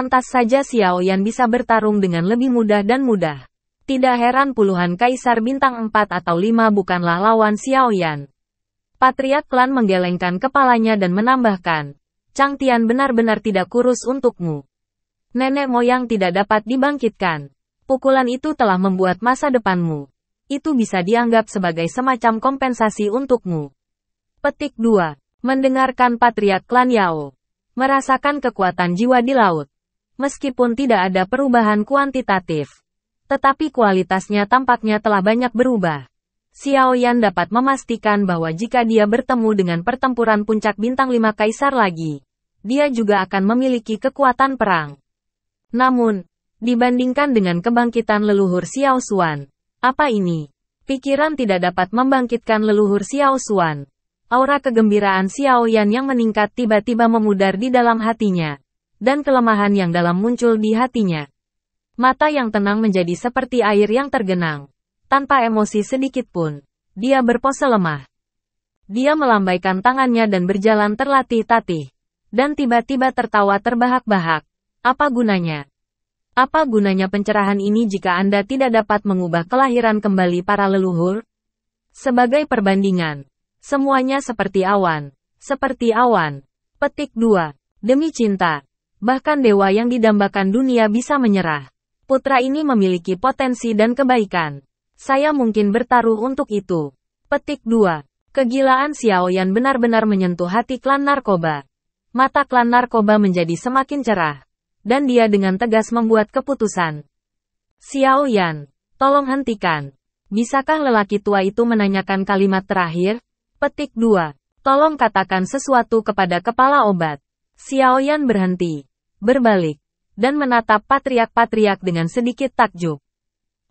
Pantas saja Xiao Yan bisa bertarung dengan lebih mudah dan mudah. Tidak heran puluhan kaisar bintang 4 atau 5 bukanlah lawan Xiao Yan. Patriark klan menggelengkan kepalanya dan menambahkan, Chang Tian benar-benar tidak kurus untukmu. Nenek moyang tidak dapat dibangkitkan. Pukulan itu telah membuat masa depanmu. Itu bisa dianggap sebagai semacam kompensasi untukmu. Petik 2. Mendengarkan Patriark klan Yao. Merasakan kekuatan jiwa di laut. Meskipun tidak ada perubahan kuantitatif, tetapi kualitasnya tampaknya telah banyak berubah. Xiao Yan dapat memastikan bahwa jika dia bertemu dengan pertempuran puncak bintang 5 kaisar lagi, dia juga akan memiliki kekuatan perang. Namun, dibandingkan dengan kebangkitan leluhur Xiao Xuan, apa ini? Pikiran tidak dapat membangkitkan leluhur Xiao Xuan. Aura kegembiraan Xiao Yan yang meningkat tiba-tiba memudar di dalam hatinya, dan kelemahan yang dalam muncul di hatinya. Mata yang tenang menjadi seperti air yang tergenang. Tanpa emosi sedikit pun, dia berpose lemah. Dia melambaikan tangannya dan berjalan terlatih-tatih, dan tiba-tiba tertawa terbahak-bahak. Apa gunanya? Apa gunanya pencerahan ini jika Anda tidak dapat mengubah kelahiran kembali para leluhur? Sebagai perbandingan, semuanya seperti awan. Seperti awan. Petik 2. Demi cinta. Bahkan dewa yang didambakan dunia bisa menyerah. Putra ini memiliki potensi dan kebaikan. Saya mungkin bertaruh untuk itu. Petik 2. Kegilaan Xiao Yan benar-benar menyentuh hati klan narkoba. Mata klan narkoba menjadi semakin cerah. Dan dia dengan tegas membuat keputusan. Xiao Yan, tolong hentikan. Bisakah lelaki tua itu menanyakan kalimat terakhir? Petik 2. Tolong katakan sesuatu kepada kepala obat. Xiao Yan berhenti, berbalik, dan menatap patriark-patriark dengan sedikit takjub.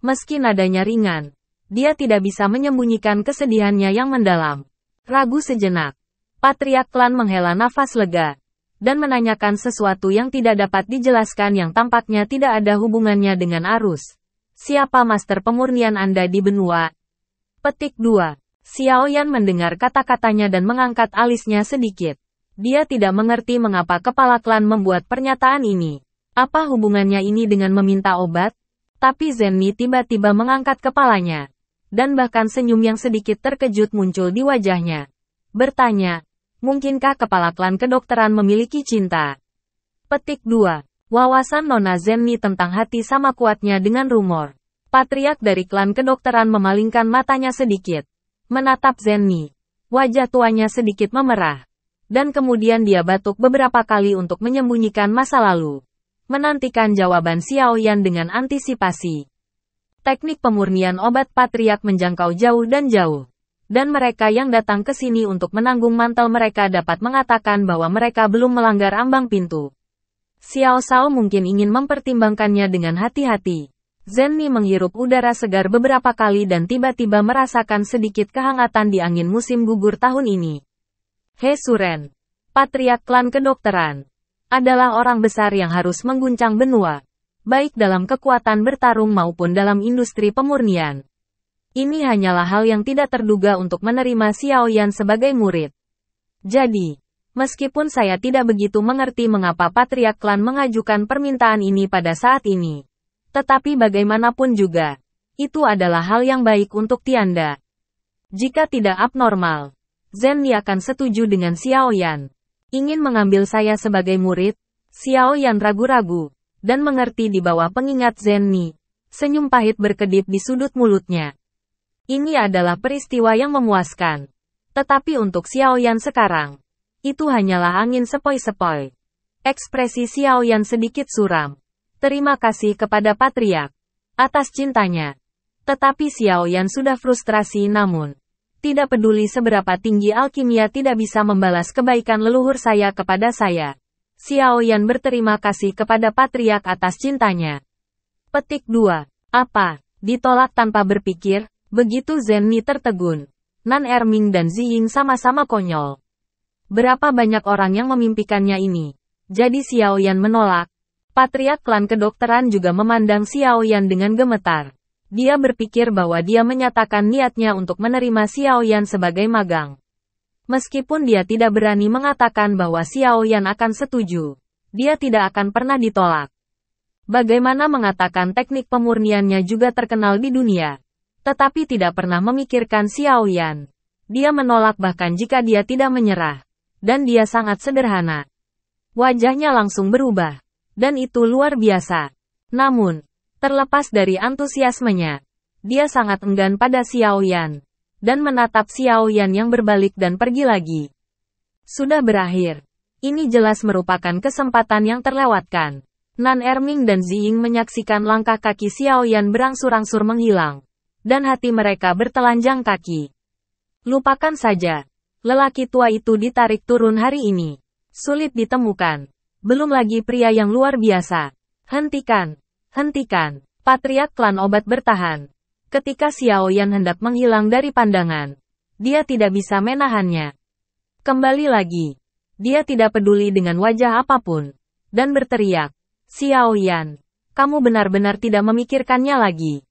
Meski nadanya ringan, dia tidak bisa menyembunyikan kesedihannya yang mendalam. Ragu sejenak, patriark klan menghela nafas lega, dan menanyakan sesuatu yang tidak dapat dijelaskan yang tampaknya tidak ada hubungannya dengan arus. Siapa master pemurnian Anda di benua? Petik 2. Xiao Yan mendengar kata-katanya dan mengangkat alisnya sedikit. Dia tidak mengerti mengapa kepala klan membuat pernyataan ini. Apa hubungannya ini dengan meminta obat? Tapi Zenni tiba-tiba mengangkat kepalanya. Dan bahkan senyum yang sedikit terkejut muncul di wajahnya. Bertanya, mungkinkah kepala klan kedokteran memiliki cinta? Petik 2. Wawasan Nona Zenni tentang hati sama kuatnya dengan rumor. Patriark dari klan kedokteran memalingkan matanya sedikit. Menatap Zenni. Wajah tuanya sedikit memerah. Dan kemudian dia batuk beberapa kali untuk menyembunyikan masa lalu. Menantikan jawaban Xiao Yan dengan antisipasi. Teknik pemurnian obat patriark menjangkau jauh dan jauh. Dan mereka yang datang ke sini untuk menanggung mantel mereka dapat mengatakan bahwa mereka belum melanggar ambang pintu. Xiao Shao mungkin ingin mempertimbangkannya dengan hati-hati. Zenni menghirup udara segar beberapa kali dan tiba-tiba merasakan sedikit kehangatan di angin musim gugur tahun ini. He Suren, patriark klan kedokteran, adalah orang besar yang harus mengguncang benua, baik dalam kekuatan bertarung maupun dalam industri pemurnian. Ini hanyalah hal yang tidak terduga untuk menerima Xiao Yan sebagai murid. Jadi, meskipun saya tidak begitu mengerti mengapa patriark klan mengajukan permintaan ini pada saat ini, tetapi bagaimanapun juga, itu adalah hal yang baik untuk Tianda. Jika tidak abnormal, Zenni akan setuju dengan Xiao Yan. Ingin mengambil saya sebagai murid? Xiao Yan ragu-ragu, dan mengerti di bawah pengingat Zenni. Senyum pahit berkedip di sudut mulutnya. Ini adalah peristiwa yang memuaskan. Tetapi untuk Xiao Yan sekarang, itu hanyalah angin sepoi-sepoi. Ekspresi Xiao Yan sedikit suram. Terima kasih kepada patriark atas cintanya. Tetapi Xiao Yan sudah frustrasi namun, tidak peduli seberapa tinggi alkimia tidak bisa membalas kebaikan leluhur saya kepada saya. Xiao Yan berterima kasih kepada patriark atas cintanya. Petik 2. Apa? Ditolak tanpa berpikir? Begitu Zenni tertegun. Nan Erming dan Ziying sama-sama konyol. Berapa banyak orang yang memimpikannya ini? Jadi Xiao Yan menolak. Patriark klan kedokteran juga memandang Xiao Yan dengan gemetar. Dia berpikir bahwa dia menyatakan niatnya untuk menerima Xiao Yan sebagai magang. Meskipun dia tidak berani mengatakan bahwa Xiao Yan akan setuju. dia tidak akan pernah ditolak. Bagaimana mengatakan teknik pemurniannya juga terkenal di dunia. Tetapi tidak pernah memikirkan Xiao Yan. Dia menolak bahkan jika dia tidak menyerah. Dan dia sangat sederhana. Wajahnya langsung berubah. Dan itu luar biasa. Namun, terlepas dari antusiasmenya, dia sangat enggan pada Xiao Yan. Dan menatap Xiao Yan yang berbalik dan pergi lagi. Sudah berakhir. Ini jelas merupakan kesempatan yang terlewatkan. Nan Erming dan Ziying menyaksikan langkah kaki Xiao Yan berangsur-angsur menghilang. Dan hati mereka bertelanjang kaki. Lupakan saja. Lelaki tua itu ditarik turun hari ini. Sulit ditemukan. Belum lagi pria yang luar biasa. Hentikan. Hentikan. Patriark klan obat bertahan. Ketika Xiao Yan hendak menghilang dari pandangan, dia tidak bisa menahannya. Kembali lagi. Dia tidak peduli dengan wajah apapun. Dan berteriak. Xiao Yan, kamu benar-benar tidak memikirkannya lagi.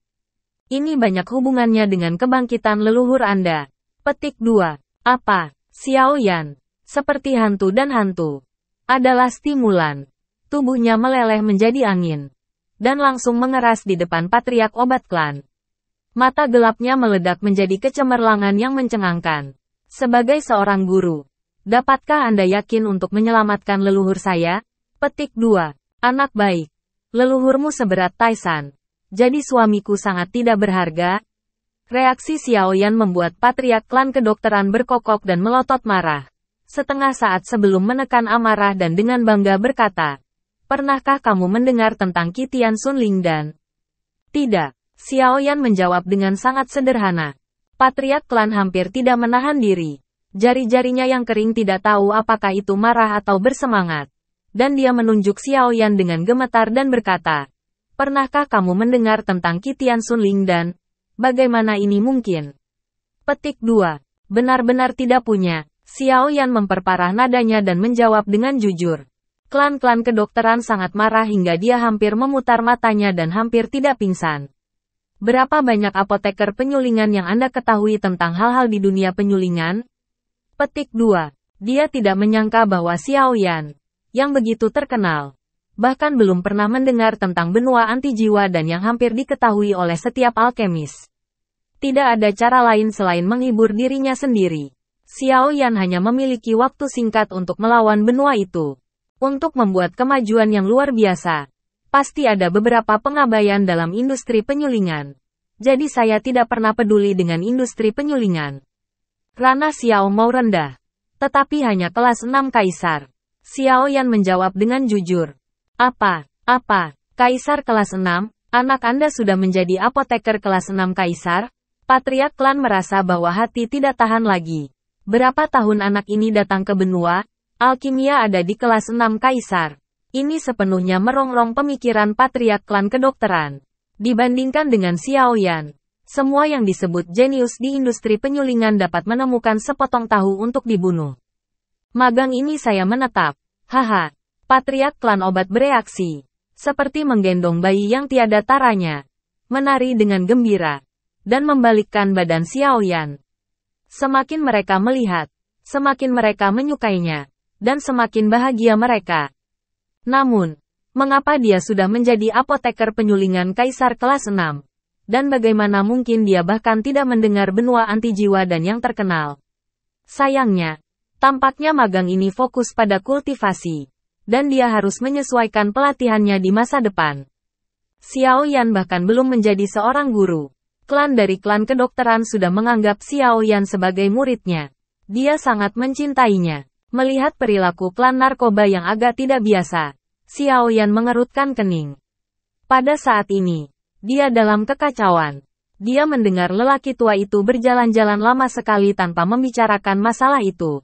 Ini banyak hubungannya dengan kebangkitan leluhur Anda. Petik 2. Apa? Xiao Yan, seperti hantu dan hantu, adalah stimulan. Tubuhnya meleleh menjadi angin. Dan langsung mengeras di depan Patriark obat klan. Mata gelapnya meledak menjadi kecemerlangan yang mencengangkan. Sebagai seorang guru, dapatkah Anda yakin untuk menyelamatkan leluhur saya? Petik 2. Anak baik. Leluhurmu seberat Taisan. Jadi suamiku sangat tidak berharga? Reaksi Xiao Yan membuat Patriark klan kedokteran berkokok dan melotot marah. Setengah saat sebelum menekan amarah dan dengan bangga berkata, pernahkah kamu mendengar tentang Qitian Sun Lingdan? Tidak. Xiao Yan menjawab dengan sangat sederhana. Patriark klan hampir tidak menahan diri. Jari-jarinya yang kering tidak tahu apakah itu marah atau bersemangat. Dan dia menunjuk Xiao Yan dengan gemetar dan berkata, pernahkah kamu mendengar tentang Qitian Sun Lingdan? Bagaimana ini mungkin? Petik 2. Benar-benar tidak punya. Xiao Yan memperparah nadanya dan menjawab dengan jujur. Klan-klan kedokteran sangat marah hingga dia hampir memutar matanya dan hampir tidak pingsan. Berapa banyak apoteker penyulingan yang Anda ketahui tentang hal-hal di dunia penyulingan? Petik 2. Dia tidak menyangka bahwa Xiao Yan, yang begitu terkenal, bahkan belum pernah mendengar tentang benua anti jiwa dan yang hampir diketahui oleh setiap alkemis. Tidak ada cara lain selain menghibur dirinya sendiri. Xiao Yan hanya memiliki waktu singkat untuk melawan benua itu. Untuk membuat kemajuan yang luar biasa, pasti ada beberapa pengabaian dalam industri penyulingan. Jadi saya tidak pernah peduli dengan industri penyulingan. Ranah Xiao mau rendah, tetapi hanya kelas 6 kaisar. Xiao Yan menjawab dengan jujur. Apa? Kaisar kelas 6? Anak Anda sudah menjadi apoteker kelas 6 kaisar? Patriark klan merasa bahwa hati tidak tahan lagi. Berapa tahun anak ini datang ke benua? Alkimia ada di kelas 6 kaisar. Ini sepenuhnya merongrong pemikiran Patriark klan kedokteran. Dibandingkan dengan Xiao Yan, semua yang disebut jenius di industri penyulingan dapat menemukan sepotong tahu untuk dibunuh. Magang ini saya menetap. Haha. Patriark klan obat bereaksi. Seperti menggendong bayi yang tiada taranya. Menari dengan gembira. Dan membalikkan badan Xiao Yan. Semakin mereka melihat, semakin mereka menyukainya. Dan semakin bahagia mereka. Namun, mengapa dia sudah menjadi apoteker penyulingan kaisar kelas 6? Dan bagaimana mungkin dia bahkan tidak mendengar benua anti jiwa dan yang terkenal? Sayangnya, tampaknya magang ini fokus pada kultivasi. Dan dia harus menyesuaikan pelatihannya di masa depan. Xiao Yan bahkan belum menjadi seorang guru. Klan dari klan kedokteran sudah menganggap Xiao Yan sebagai muridnya. Dia sangat mencintainya. Melihat perilaku klan narkoba yang agak tidak biasa, Xiao Yan mengerutkan kening. Pada saat ini, dia dalam kekacauan. Dia mendengar lelaki tua itu berjalan-jalan lama sekali tanpa membicarakan masalah itu.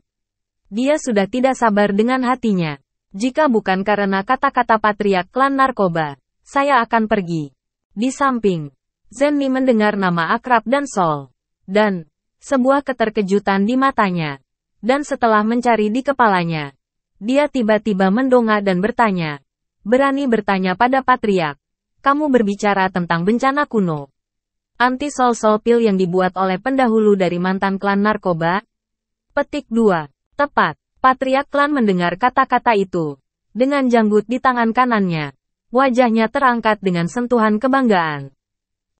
Dia sudah tidak sabar dengan hatinya. Jika bukan karena kata-kata patriark klan narkoba, saya akan pergi. Di samping, Zenmi mendengar nama akrab dan Sol. Dan, sebuah keterkejutan di matanya. Dan setelah mencari di kepalanya, dia tiba-tiba mendongak dan bertanya. Berani bertanya pada patriark. Kamu berbicara tentang bencana kuno. Anti-Sol pil yang dibuat oleh pendahulu dari mantan klan narkoba? Petik 2. Tepat. Patriark klan mendengar kata-kata itu. Dengan janggut di tangan kanannya, wajahnya terangkat dengan sentuhan kebanggaan.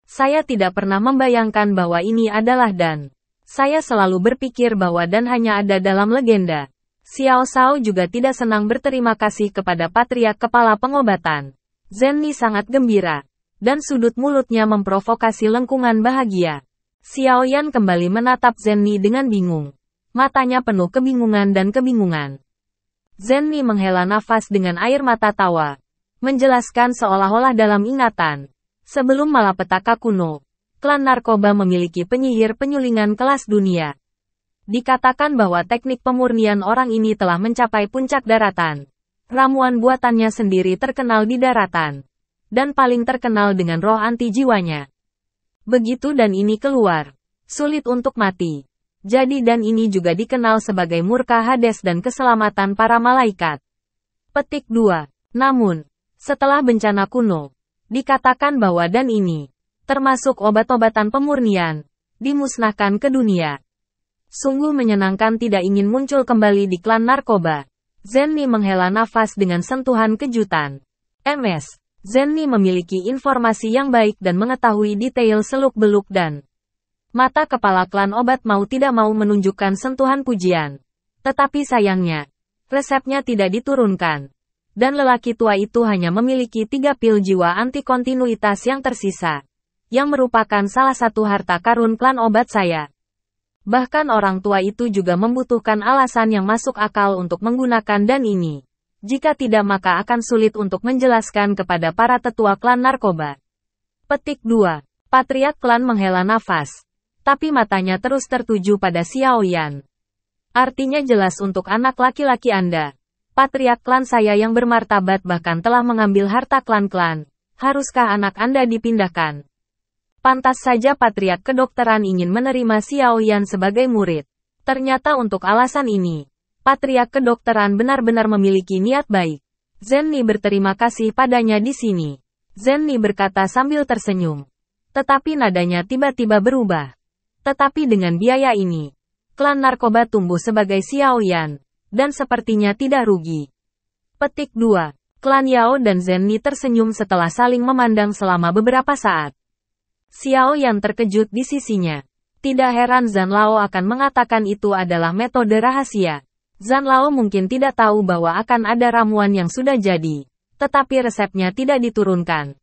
Saya tidak pernah membayangkan bahwa ini adalah Dan. Saya selalu berpikir bahwa Dan hanya ada dalam legenda. Xiao Shao juga tidak senang berterima kasih kepada Patriark Kepala Pengobatan. Zenni sangat gembira, dan sudut mulutnya memprovokasi lengkungan bahagia. Xiao Yan kembali menatap Zenni dengan bingung. Matanya penuh kebingungan dan kebingungan. Zenni menghela nafas dengan air mata tawa, menjelaskan seolah-olah dalam ingatan. Sebelum malapetaka kuno, klan narkoba memiliki penyihir penyulingan kelas dunia. Dikatakan bahwa teknik pemurnian orang ini telah mencapai puncak daratan. Ramuan buatannya sendiri terkenal di daratan. Dan paling terkenal dengan roh anti jiwanya. Begitu Dan ini keluar, sulit untuk mati. Jadi Dan ini juga dikenal sebagai murka Hades dan keselamatan para malaikat. Petik 2. Namun, setelah bencana kuno, dikatakan bahwa Dan ini, termasuk obat-obatan pemurnian, dimusnahkan ke dunia. Sungguh menyenangkan tidak ingin muncul kembali di klan narkoba. Zenni menghela nafas dengan sentuhan kejutan. MS. Zenni memiliki informasi yang baik dan mengetahui detail seluk-beluk Dan. Mata kepala klan obat mau tidak mau menunjukkan sentuhan pujian. Tetapi sayangnya, resepnya tidak diturunkan. Dan lelaki tua itu hanya memiliki 3 pil jiwa anti kontinuitas yang tersisa. Yang merupakan salah satu harta karun klan obat saya. Bahkan orang tua itu juga membutuhkan alasan yang masuk akal untuk menggunakan Dan ini. Jika tidak maka akan sulit untuk menjelaskan kepada para tetua klan narkoba. Petik 2. Patriark klan menghela nafas. Tapi matanya terus tertuju pada Xiao Yan. Artinya jelas untuk anak laki-laki Anda. Patriark klan saya yang bermartabat bahkan telah mengambil harta klan-klan. Haruskah anak Anda dipindahkan? Pantas saja Patriark Kedokteran ingin menerima Xiao Yan sebagai murid. Ternyata untuk alasan ini, Patriark Kedokteran benar-benar memiliki niat baik. Zenni berterima kasih padanya di sini. Zenni berkata sambil tersenyum. Tetapi nadanya tiba-tiba berubah. Tetapi dengan biaya ini, klan narkoba tumbuh sebagai Xiao Yan, dan sepertinya tidak rugi. Petik 2. Klan Yao dan Zenni tersenyum setelah saling memandang selama beberapa saat. Xiao Yan terkejut di sisinya. Tidak heran Zhan Lao akan mengatakan itu adalah metode rahasia. Zhan Lao mungkin tidak tahu bahwa akan ada ramuan yang sudah jadi, tetapi resepnya tidak diturunkan.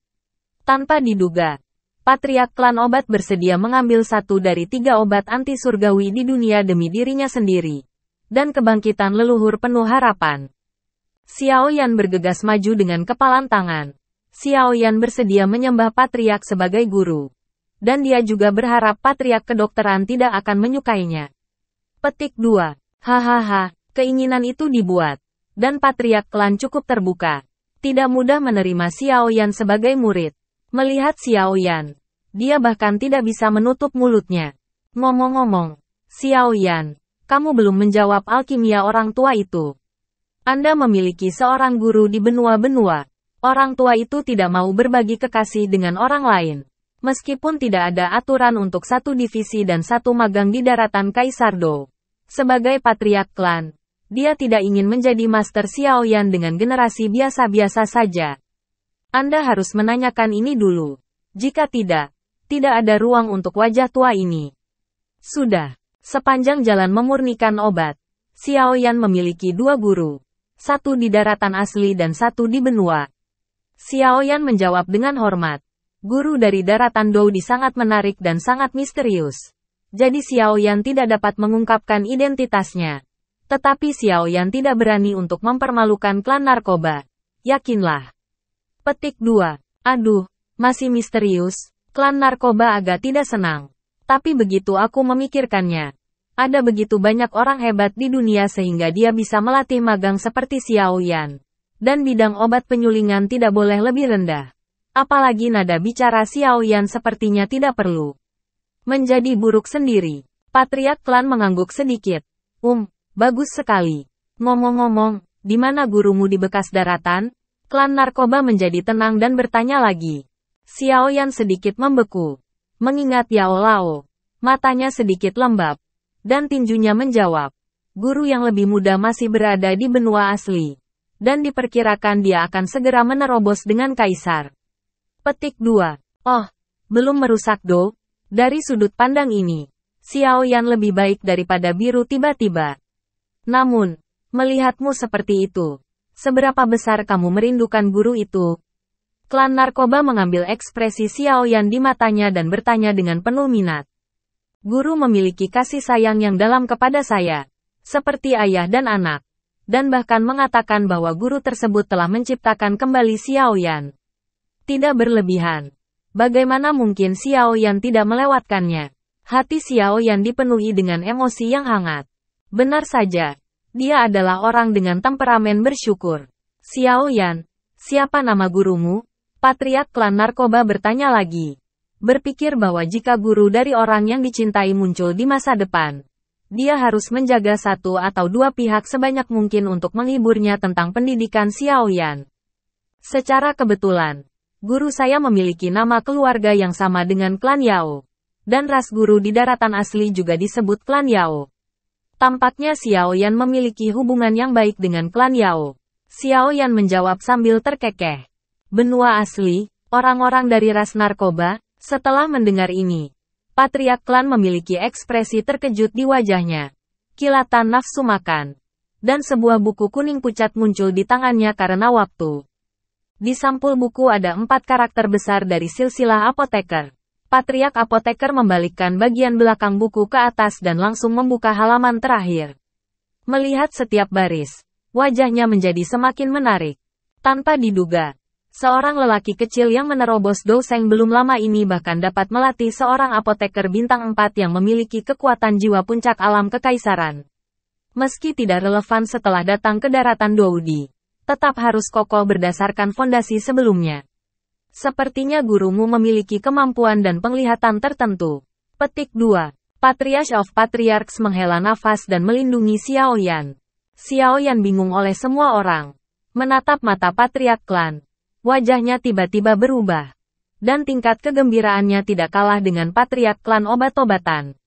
Tanpa diduga, Patriark klan obat bersedia mengambil 1 dari 3 obat anti surgawi di dunia demi dirinya sendiri. Dan kebangkitan leluhur penuh harapan. Xiao Yan bergegas maju dengan kepalan tangan. Xiao Yan bersedia menyembah Patriark sebagai guru. Dan dia juga berharap Patriark Kedokteran tidak akan menyukainya. Petik 2. Hahaha, keinginan itu dibuat. Dan Patriark klan cukup terbuka. Tidak mudah menerima Xiao Yan sebagai murid. Melihat Xiao Yan, dia bahkan tidak bisa menutup mulutnya. Ngomong-ngomong, Xiao Yan, kamu belum menjawab alkimia orang tua itu. Anda memiliki seorang guru di benua-benua. Orang tua itu tidak mau berbagi kekasih dengan orang lain. Meskipun tidak ada aturan untuk 1 divisi dan 1 magang di daratan Kaisar Dou. Sebagai Patriark klan, dia tidak ingin menjadi Master Xiao Yan dengan generasi biasa-biasa saja. Anda harus menanyakan ini dulu. Jika tidak, tidak ada ruang untuk wajah tua ini. Sudah. Sepanjang jalan memurnikan obat, Xiao Yan memiliki 2 guru. 1 di daratan asli dan 1 di benua. Xiao Yan menjawab dengan hormat. Guru dari daratan Dou sangat menarik dan sangat misterius. Jadi Xiao Yan tidak dapat mengungkapkan identitasnya. Tetapi Xiao Yan tidak berani untuk mempermalukan klan narkoba. Yakinlah. Petik 2. Aduh, masih misterius. Klan narkoba agak tidak senang. Tapi begitu aku memikirkannya, ada begitu banyak orang hebat di dunia sehingga dia bisa melatih magang seperti Xiao Yan. Dan bidang obat penyulingan tidak boleh lebih rendah. Apalagi nada bicara Xiao Yan sepertinya tidak perlu menjadi buruk sendiri. Patriark klan mengangguk sedikit. Bagus sekali. Ngomong-ngomong, di mana gurumu di bekas daratan? Klan narkoba menjadi tenang dan bertanya lagi. Xiao Yan sedikit membeku. Mengingat Yao Lao. Matanya sedikit lembab. Dan tinjunya menjawab. Guru yang lebih muda masih berada di benua asli. dan diperkirakan dia akan segera menerobos dengan Kaisar. Petik 2. Oh, belum merusak Do. Dari sudut pandang ini, Xiao Yan lebih baik daripada biru tiba-tiba. Namun, melihatmu seperti itu, seberapa besar kamu merindukan guru itu? Klan narkoba mengambil ekspresi Xiao Yan di matanya dan bertanya dengan penuh minat. Guru memiliki kasih sayang yang dalam kepada saya, seperti ayah dan anak, dan bahkan mengatakan bahwa guru tersebut telah menciptakan kembali Xiao Yan. Tidak berlebihan. Bagaimana mungkin Xiao Yan tidak melewatkannya? Hati Xiao Yan dipenuhi dengan emosi yang hangat. Benar saja, dia adalah orang dengan temperamen bersyukur. Xiao Yan, siapa nama gurumu? Patriark klan narkoba bertanya lagi. Berpikir bahwa jika guru dari orang yang dicintai muncul di masa depan, dia harus menjaga satu atau dua pihak sebanyak mungkin untuk menghiburnya tentang pendidikan Xiao Yan. Secara kebetulan, guru saya memiliki nama keluarga yang sama dengan klan Yao. Dan ras guru di daratan asli juga disebut klan Yao. Tampaknya Xiao Yan memiliki hubungan yang baik dengan klan Yao. Xiao Yan menjawab sambil terkekeh. Benua asli, orang-orang dari ras narkoba. Setelah mendengar ini, patriark klan memiliki ekspresi terkejut di wajahnya. Kilatan nafsu makan. Dan sebuah buku kuning pucat muncul di tangannya karena waktu. Di sampul buku ada 4 karakter besar dari silsilah apoteker. Patriark apoteker membalikkan bagian belakang buku ke atas dan langsung membuka halaman terakhir. Melihat setiap baris, wajahnya menjadi semakin menarik. Tanpa diduga, seorang lelaki kecil yang menerobos Douseng belum lama ini bahkan dapat melatih seorang apoteker bintang 4 yang memiliki kekuatan jiwa puncak alam kekaisaran. Meski tidak relevan setelah datang ke daratan Doudi, tetap harus kokoh berdasarkan fondasi sebelumnya. Sepertinya gurumu memiliki kemampuan dan penglihatan tertentu. Petik 2. Patriarch of Patriarchs menghela nafas dan melindungi Xiao Yan. Xiao Yan bingung oleh semua orang. Menatap mata patriark klan. Wajahnya tiba-tiba berubah. Dan tingkat kegembiraannya tidak kalah dengan patriark klan obat-obatan.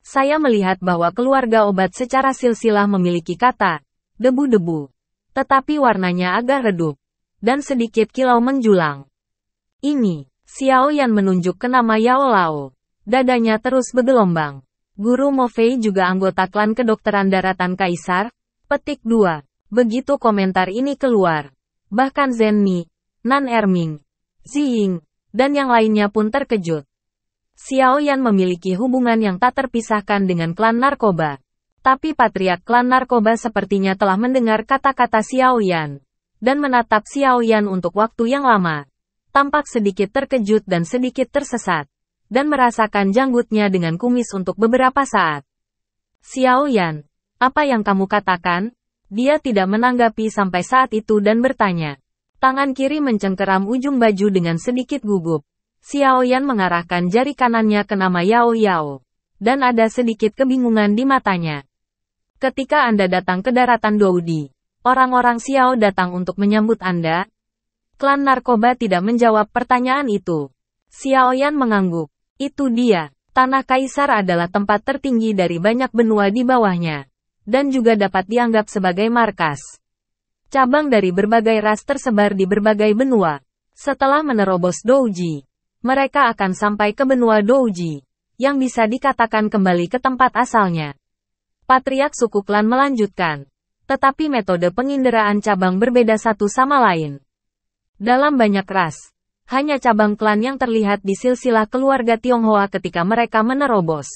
Saya melihat bahwa keluarga obat secara silsilah memiliki kata, debu-debu. Tetapi warnanya agak redup. Dan sedikit kilau menjulang. Ini, Xiao Yan menunjuk ke nama Yao Lao. Dadanya terus bergelombang. Guru Mo Fei juga anggota klan kedokteran daratan Kaisar. Petik 2. Begitu komentar ini keluar. Bahkan Zhen Mi, Nan Erming, Ziying, dan yang lainnya pun terkejut. Xiao Yan memiliki hubungan yang tak terpisahkan dengan klan narkoba. Tapi patriark klan narkoba sepertinya telah mendengar kata-kata Xiao Yan. Dan menatap Xiao Yan untuk waktu yang lama. Tampak sedikit terkejut dan sedikit tersesat. Dan merasakan janggutnya dengan kumis untuk beberapa saat. Xiao Yan, apa yang kamu katakan? Dia tidak menanggapi sampai saat itu dan bertanya. Tangan kiri mencengkeram ujung baju dengan sedikit gugup. Xiao Yan mengarahkan jari kanannya ke nama Yao Yao. Dan ada sedikit kebingungan di matanya. Ketika Anda datang ke daratan Doudi, orang-orang Xiao datang untuk menyambut Anda. Klan narkoba tidak menjawab pertanyaan itu. Xiao Yan mengangguk. Itu dia. Tanah Kaisar adalah tempat tertinggi dari banyak benua di bawahnya. Dan juga dapat dianggap sebagai markas. Cabang dari berbagai ras tersebar di berbagai benua. Setelah menerobos Douji, mereka akan sampai ke benua Douji, yang bisa dikatakan kembali ke tempat asalnya. Patriark suku klan melanjutkan. Tetapi metode penginderaan cabang berbeda satu sama lain. Dalam banyak ras, hanya cabang klan yang terlihat di silsilah keluarga Tionghoa ketika mereka menerobos.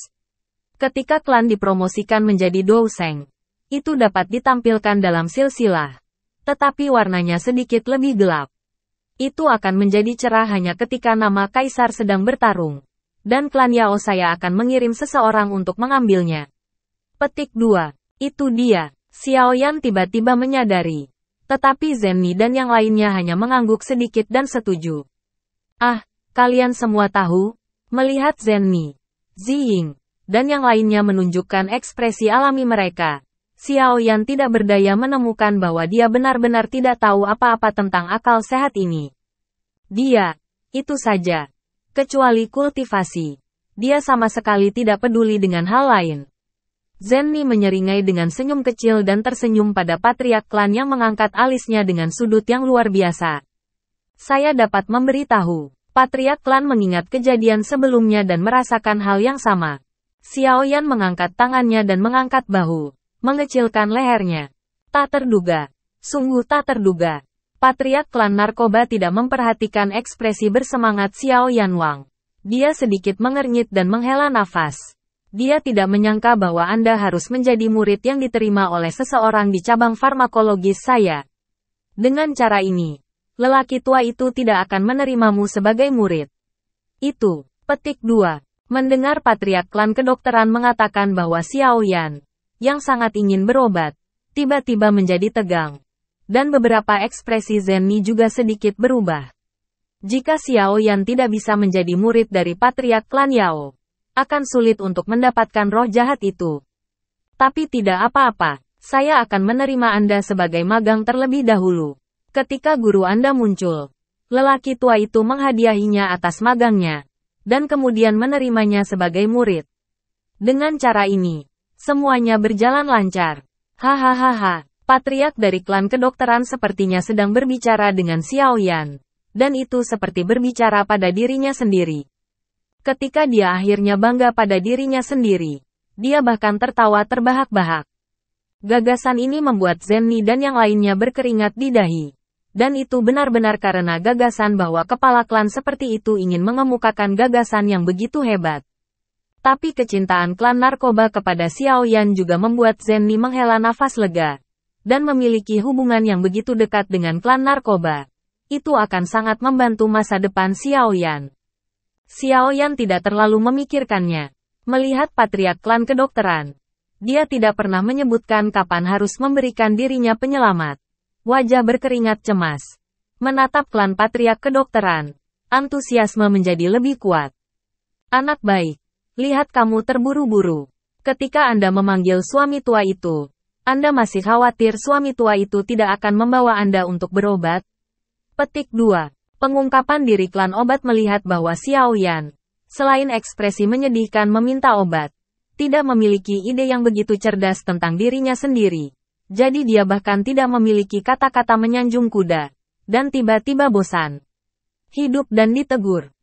Ketika klan dipromosikan menjadi Douseng, itu dapat ditampilkan dalam silsilah. Tetapi warnanya sedikit lebih gelap. Itu akan menjadi cerah hanya ketika nama kaisar sedang bertarung. Dan klan Yao saya akan mengirim seseorang untuk mengambilnya. Petik 2. Itu dia. Xiao Yan tiba-tiba menyadari. Tetapi Zhen Mi dan yang lainnya hanya mengangguk sedikit dan setuju. Ah, kalian semua tahu? Melihat Zhen Mi, Ziying, dan yang lainnya menunjukkan ekspresi alami mereka. Xiao Yan tidak berdaya menemukan bahwa dia benar-benar tidak tahu apa-apa tentang akal sehat ini. Dia, itu saja. Kecuali kultivasi. Dia sama sekali tidak peduli dengan hal lain. Zenni menyeringai dengan senyum kecil dan tersenyum pada patriark klan yang mengangkat alisnya dengan sudut yang luar biasa. Saya dapat memberitahu. Patriark klan mengingat kejadian sebelumnya dan merasakan hal yang sama. Xiaoyan mengangkat tangannya dan mengangkat bahu, mengecilkan lehernya. Tak terduga. Sungguh tak terduga. Patriark klan narkoba tidak memperhatikan ekspresi bersemangat Xiaoyan Wang. Dia sedikit mengernyit dan menghela nafas. Dia tidak menyangka bahwa Anda harus menjadi murid yang diterima oleh seseorang di cabang farmakologis saya. Dengan cara ini, lelaki tua itu tidak akan menerimamu sebagai murid. Itu, petik 2. Mendengar patriark klan kedokteran mengatakan bahwa Xiaoyan, yang sangat ingin berobat, tiba-tiba menjadi tegang. Dan beberapa ekspresi Zenni juga sedikit berubah. Jika Xiaoyan tidak bisa menjadi murid dari patriark klan Yao, akan sulit untuk mendapatkan roh jahat itu. Tapi tidak apa-apa, saya akan menerima Anda sebagai magang terlebih dahulu. Ketika guru Anda muncul, lelaki tua itu menghadiahinya atas magangnya, dan kemudian menerimanya sebagai murid. Dengan cara ini, semuanya berjalan lancar. Hahaha, patriark dari klan kedokteran sepertinya sedang berbicara dengan Xiaoyan, dan itu seperti berbicara pada dirinya sendiri. Ketika dia akhirnya bangga pada dirinya sendiri, dia bahkan tertawa terbahak-bahak. Gagasan ini membuat Zenni dan yang lainnya berkeringat di dahi. Dan itu benar-benar karena gagasan bahwa kepala klan seperti itu ingin mengemukakan gagasan yang begitu hebat. Tapi kecintaan klan narkoba kepada Xiaoyan juga membuat Zenni menghela nafas lega. Dan memiliki hubungan yang begitu dekat dengan klan narkoba. Itu akan sangat membantu masa depan Xiaoyan. Xiaoyan tidak terlalu memikirkannya. Melihat patriark klan kedokteran, dia tidak pernah menyebutkan kapan harus memberikan dirinya penyelamat. Wajah berkeringat cemas. Menatap klan patriark kedokteran, antusiasme menjadi lebih kuat. Anak baik, lihat kamu terburu-buru. Ketika Anda memanggil suami tua itu, Anda masih khawatir suami tua itu tidak akan membawa Anda untuk berobat? Petik 2. Pengungkapan diri klan obat melihat bahwa Xiaoyan, selain ekspresi menyedihkan meminta obat, tidak memiliki ide yang begitu cerdas tentang dirinya sendiri. Jadi dia bahkan tidak memiliki kata-kata menyanjung kuda, dan tiba-tiba bosan. Hidup dan ditegur.